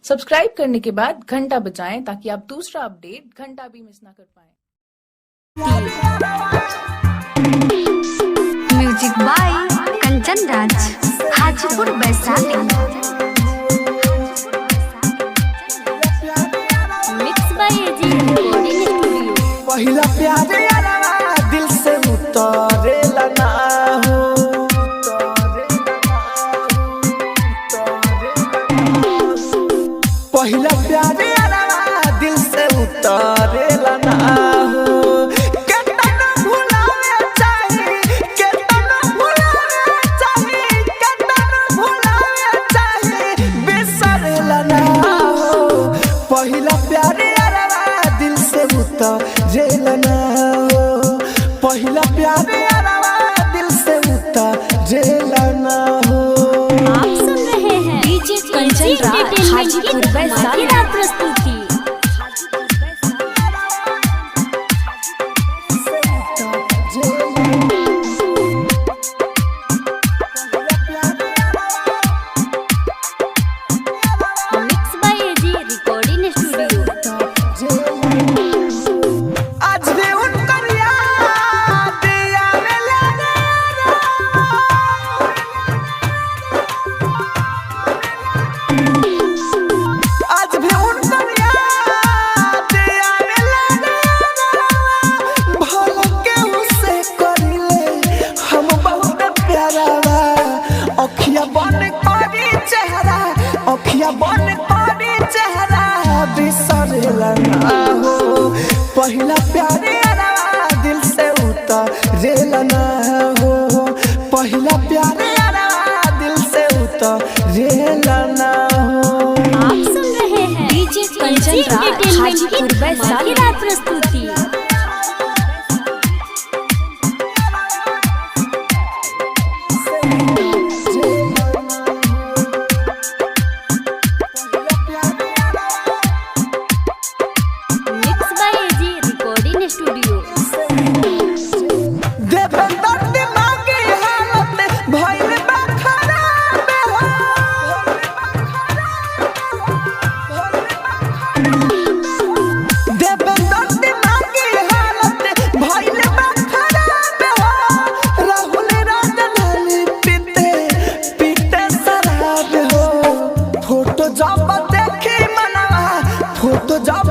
Subscribe करने के बाद घंटा बजाएं ताकि आप दूसरा अपडेट घंटा भी मिस ना कर पाएं। Music by Kanchan Raj, Hajipur Vaishali. Mix by AG recording studio. पहिला प्यार यारा दिल से उतरेला ना हो, पहिला प्यार यारा दिल से उतरेला ना हो। केतना भुलावे चाही, केतना भुलावे चाही, केतना भुलावे चाही, बिसरेला ना हो। पहिला प्यार यारा दिल से उतरेला ना हो, पहिला प्यार यारा दिल से उतरेला ना हो। आप सुन रहे हैं डीजे कंचन राज, हाजीपुर वैशाली प्रस्तुति। Mix by AG recording studio. आज भी उनकर याद आवेला ना, आज भी उनकर याद आवेला ना। भल के उसे करिले हम बहुत प्यारा बा। अखिया बन करी चेहरा, अखिया बन करी चेहरा, बिसरेला ना हो। पहिला प्यार यारा दिल से उतरेला ना हो, पहिला प्यार यारा दिल से उतरेला ना हो। आप सुन रहे हैं डीजे कंचन राज, हाजीपुर वैशाली प्रस्तुति। Mix by AG recording studio. Devendra दिमागी हालत भइल बा खराब हो, देवेंद्र दिमागी हालत भइल बा खराब हो। राहुल राजधानी पीते पीते शराब हो। फोटो जब देखी मनवा, फोटो जब